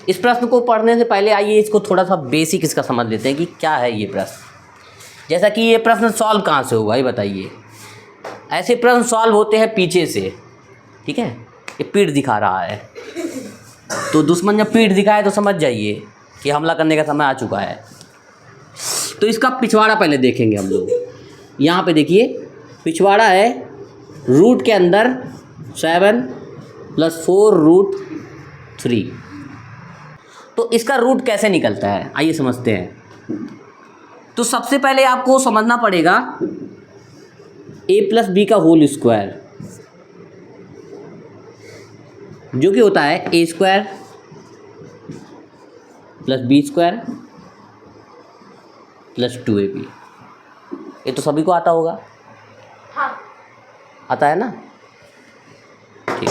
इस प्रश्न को पढ़ने से पहले आइए इसको थोड़ा सा बेसिक इसका समझ लेते हैं कि क्या है ये प्रश्न। जैसा कि ये प्रश्न सॉल्व कहाँ से होगा ये बताइए। ऐसे प्रश्न सॉल्व होते हैं पीछे से, ठीक है। ये पीठ दिखा रहा है, तो दुश्मन जब पीठ दिखाए तो समझ जाइए कि हमला करने का समय आ चुका है। तो इसका पिछवाड़ा पहले देखेंगे हम लोग। यहाँ पे देखिए पिछवाड़ा है रूट के अंदर 7 + 4√3। तो इसका रूट कैसे निकलता है आइए समझते हैं। तो सबसे पहले आपको समझना पड़ेगा a + b का होल स्क्वायर, जो कि होता है a² + b² + 2ab। ये तो सभी को आता होगा, हाँ। आता है ना, ठीक।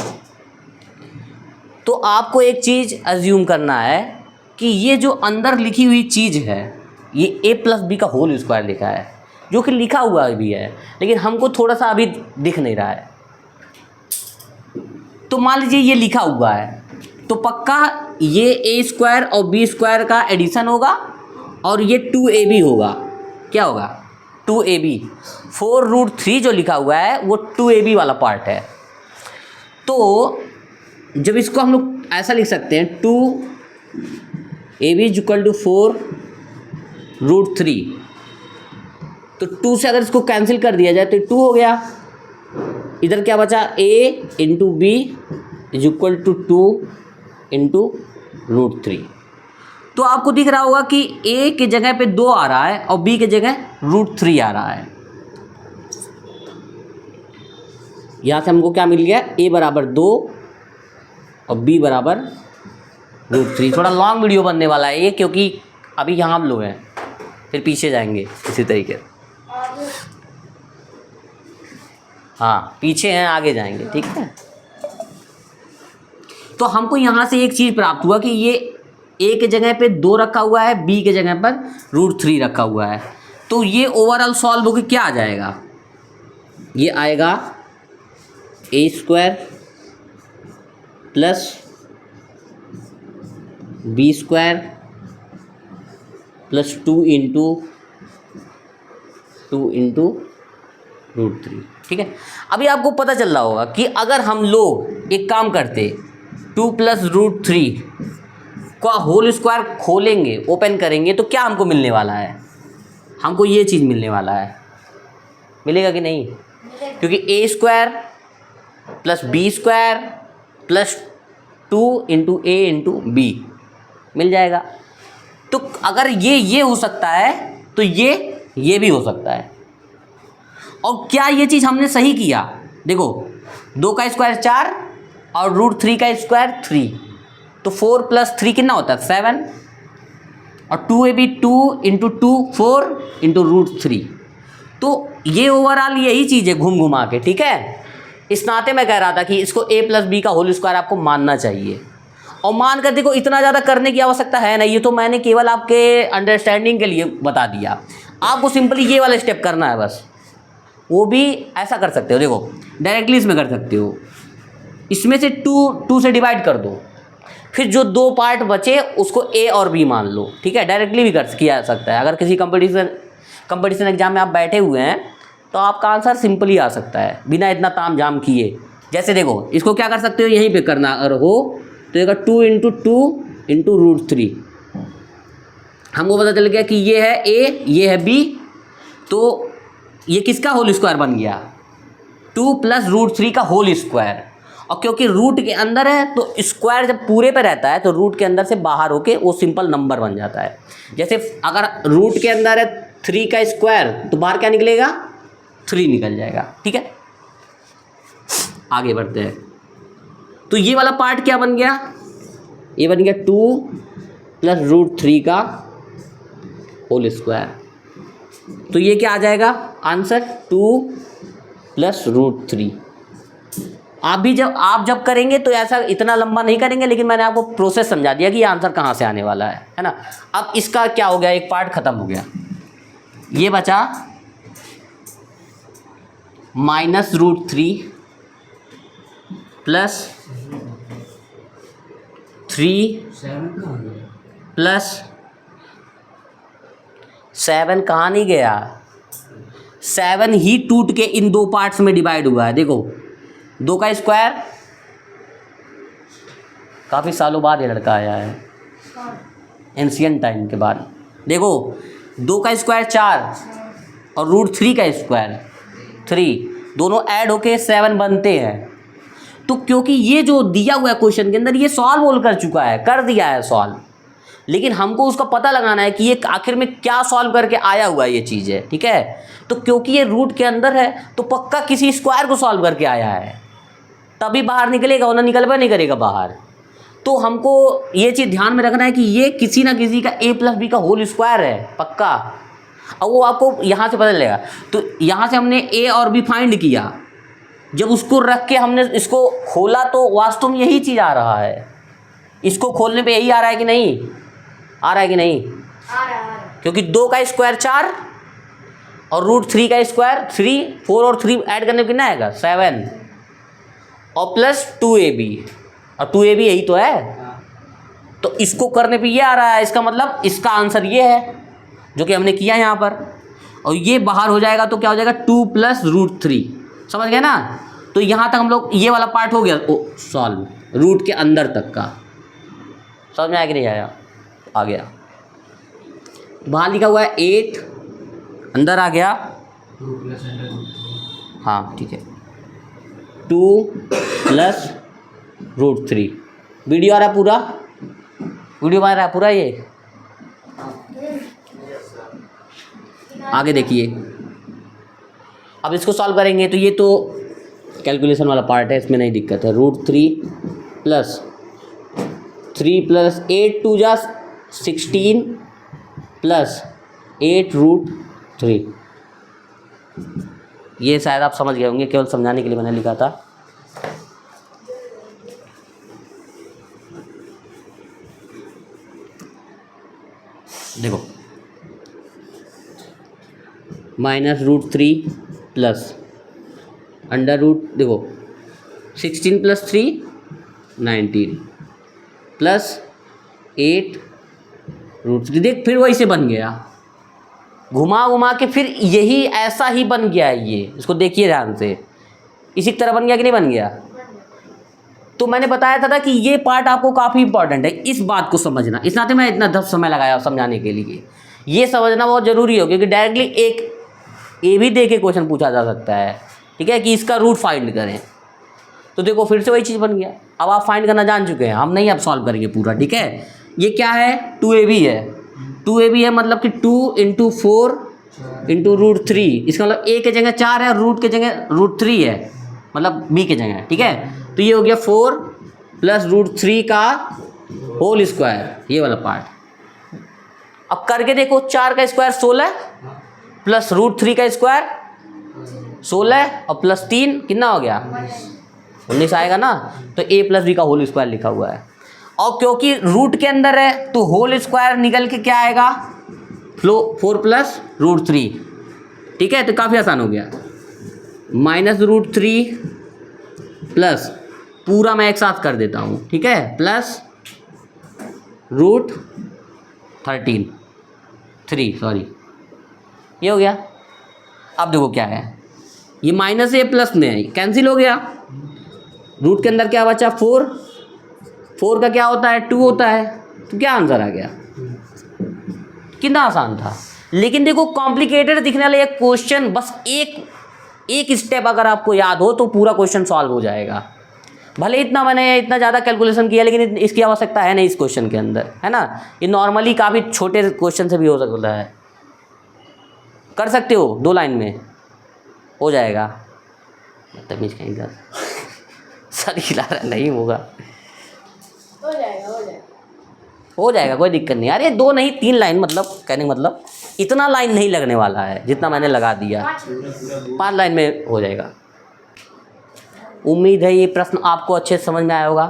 तो आपको एक चीज़ अज्यूम करना है कि ये जो अंदर लिखी हुई चीज़ है ये a + b का होल स्क्वायर लिखा है, जो कि लिखा हुआ भी है लेकिन हमको थोड़ा सा अभी दिख नहीं रहा है। तो मान लीजिए ये लिखा हुआ है तो पक्का ये a² और b² का एडिशन होगा और ये 2ab होगा। क्या होगा? 2ab। 4√3 जो लिखा हुआ है वो 2ab वाला पार्ट है। तो जब इसको हम लोग ऐसा लिख सकते हैं 2ab = 4√3, तो 2 से अगर इसको कैंसिल कर दिया जाए तो 2 हो गया। इधर क्या बचा? a × b = 2 × √3। तो आपको दिख रहा होगा कि a के जगह पे 2 आ रहा है और b के जगह √3 आ रहा है। यहाँ से हमको क्या मिल गया? a = 2 और b = √3। थोड़ा लॉन्ग वीडियो बनने वाला है ये, क्योंकि अभी यहाँ हम लोग हैं, फिर पीछे जाएंगे इसी तरीके से। हाँ पीछे हैं, आगे जाएंगे, ठीक है। तो हमको यहाँ से एक चीज़ प्राप्त हुआ कि ये a के जगह पे 2 रखा हुआ है, b के जगह पर √3 रखा हुआ है। तो ये ओवरऑल सॉल्व होकर क्या आ जाएगा? ये आएगा a² + b² + 2 × √3, ठीक है। अभी आपको पता चल रहा होगा कि अगर हम लोग एक काम करते 2 + √3 का होल स्क्वायर खोलेंगे, ओपन करेंगे, तो क्या हमको मिलने वाला है? हमको ये चीज़ मिलने वाला है। मिलेगा कि नहीं? क्योंकि a² + b² + 2 × a × b मिल जाएगा। तो अगर ये हो सकता है तो ये भी हो सकता है। और क्या ये चीज़ हमने सही किया? देखो 2 का स्क्वायर 4 और √3 का स्क्वायर 3, तो 4 + 3 कितना होता है? 7 और 2ab 2 × 2 4 × √3। तो ये ओवरऑल यही चीज़ है घूम घुमा के, ठीक है। इस नाते मैं कह रहा था कि इसको a + b का होल स्क्वायर आपको मानना चाहिए। और मान कर देखो इतना ज़्यादा करने की आवश्यकता है नहीं, ये तो मैंने केवल आपके अंडरस्टैंडिंग के लिए बता दिया। आपको सिंपली ये वाला स्टेप करना है बस। वो भी ऐसा कर सकते हो, देखो डायरेक्टली इसमें कर सकते हो। इसमें से 2 से डिवाइड कर दो, फिर जो 2 पार्ट बचे उसको a और b मान लो, ठीक है। डायरेक्टली भी किया जा सकता है। अगर किसी कंपटीशन एग्जाम में आप बैठे हुए हैं तो आपका आंसर सिंपली आ सकता है बिना इतना ताम झाम किए। जैसे देखो इसको क्या कर सकते हो, यहीं पे करना अगर हो तो देखो 2 × 2 × √3। हमको पता चल गया कि ये है a, ये है b, तो ये किसका होल स्क्वायर बन गया? 2 + √3 का होल स्क्वायर। और क्योंकि रूट के अंदर है तो स्क्वायर जब पूरे पे रहता है तो रूट के अंदर से बाहर होके वो सिंपल नंबर बन जाता है। जैसे अगर रूट के अंदर है 3 का स्क्वायर तो बाहर क्या निकलेगा? 3 निकल जाएगा, ठीक है। आगे बढ़ते हैं। तो ये वाला पार्ट क्या बन गया? ये बन गया 2 + √3 का होल स्क्वायर। तो ये क्या आ जाएगा आंसर? 2 + √3। आप जब करेंगे तो ऐसा इतना लंबा नहीं करेंगे, लेकिन मैंने आपको प्रोसेस समझा दिया कि ये आंसर कहाँ से आने वाला है ना। अब इसका क्या हो गया? एक पार्ट खत्म हो गया, ये बचा -√3 + प्लस 7 कहाँ नहीं गया, 7 ही टूट के इन दो पार्ट्स में डिवाइड हुआ है। देखो 2 का स्क्वायर, काफ़ी सालों बाद ये लड़का आया है, एंशियंट टाइम के बाद। देखो 2 का स्क्वायर 4 और √3 का स्क्वायर 3, दोनों ऐड होके 7 बनते हैं। तो क्योंकि ये जो दिया हुआ है क्वेश्चन के अंदर, ये सॉल्व होल कर चुका है, कर दिया है सॉल्व, लेकिन हमको उसका पता लगाना है कि ये आखिर में क्या सॉल्व करके आया हुआ है ये चीज़ है, ठीक है। तो क्योंकि ये रूट के अंदर है तो पक्का किसी स्क्वायर को सॉल्व करके आया है, तभी बाहर निकलेगा, वरना निकलवा नहीं करेगा बाहर। तो हमको ये चीज़ ध्यान में रखना है कि ये किसी ना किसी का a + b का होल स्क्वायर है पक्का। अब वो आपको यहाँ से पता चलेगा। तो यहाँ से हमने a और b फाइंड किया, जब उसको रख के हमने इसको खोला तो वास्तव में यही चीज़ आ रहा है। इसको खोलने पे यही आ रहा है कि नहीं आ रहा है कि नहीं आ रहा। क्योंकि 2 का स्क्वायर 4 और √3 का स्क्वायर 3, 4 और 3 ऐड करने पे कितना आएगा 7 और प्लस 2ab, और 2ab यही तो है। तो इसको करने पे ये आ रहा है, इसका मतलब इसका आंसर ये है जो कि हमने किया यहाँ पर, और ये बाहर हो जाएगा तो क्या हो जाएगा 2 + √3, समझ गए ना। तो यहाँ तक हम लोग ये वाला पार्ट हो गया सॉल्व, रूट के अंदर तक का। समझ में आया कि नहीं आया, आ गया। वहाँ लिखा हुआ है 8, अंदर आ गया, हाँ ठीक है, 2 + √3। वीडियो आ रहा है पूरा, वीडियो आ रहा है पूरा, ये आगे देखिए। अब इसको सॉल्व करेंगे तो ये तो कैलकुलेशन वाला पार्ट है, इसमें नहीं दिक्कत है। √3 + 3 + 8 2 जा 16 + 8 √3। ये शायद आप समझ गए होंगे, केवल समझाने के लिए मैंने लिखा था। देखो -√3 प्लस √, देखो 16 + 3 19 प्लस 8 √3। देख फिर वही से बन गया, घुमा घुमा के फिर यही ऐसा ही बन गया है ये। इसको देखिए ध्यान से, इसी तरह बन गया कि नहीं बन गया। तो मैंने बताया था कि ये पार्ट आपको काफ़ी इंपॉर्टेंट है, इस बात को समझना। इस नाते मैं इतना 10 समय लगाया समझाने के लिए, ये समझना बहुत ज़रूरी हो, क्योंकि डायरेक्टली एक ए भी दे के क्वेश्चन पूछा जा सकता है, ठीक है, कि इसका रूट फाइंड करें। तो देखो फिर से वही चीज़ बन गया। अब आप फाइंड करना जान चुके हैं, हम नहीं अब सॉल्व करेंगे पूरा, ठीक है। ये क्या है 2ab है, 2ab है मतलब कि 2 × 4 × √3। इसका मतलब a के जगह 4 है, रूट के जगह √3 है, मतलब b के जगह, ठीक है। तो ये हो गया 4 + √3 का होल स्क्वायर, ये वाला पार्ट। अब करके देखो, 4 का स्क्वायर 16 प्लस √3 का स्क्वायर 16 और प्लस 3 कितना हो गया 19 आएगा ना। तो a + b का होल स्क्वायर लिखा हुआ है, और क्योंकि रूट के अंदर है तो होल स्क्वायर निकल के क्या आएगा 4 + √3, ठीक है। तो काफ़ी आसान हो गया, -√3 प्लस पूरा मैं एक साथ कर देता हूँ, ठीक है, प्लस √3 सॉरी, ये हो गया। अब देखो क्या है, ये -a प्लस में है, कैंसिल हो गया। रूट के अंदर क्या बचा 4, 4 का क्या होता है 2 होता है, तो क्या आंसर आ गया। कितना आसान था। लेकिन देखो कॉम्प्लिकेटेड दिखने वाला एक क्वेश्चन, बस एक स्टेप अगर आपको याद हो तो पूरा क्वेश्चन सॉल्व हो जाएगा। भले मैंने इतना ज़्यादा कैलकुलेशन किया, लेकिन इसकी आवश्यकता है नहीं इस क्वेश्चन के अंदर, है ना। ये नॉर्मली काफ़ी छोटे क्वेश्चन से भी हो सकता है, कर सकते हो 2 लाइन में हो जाएगा। तमीज कहीं का सर खिला रहा, नहीं होगा, हो जाएगा कोई दिक्कत नहीं यार। ये 2 नहीं 3 लाइन, मतलब कहने का मतलब इतना लाइन नहीं लगने वाला है जितना मैंने लगा दिया, 5 लाइन में हो जाएगा। उम्मीद है ये प्रश्न आपको अच्छे से समझ में आया होगा।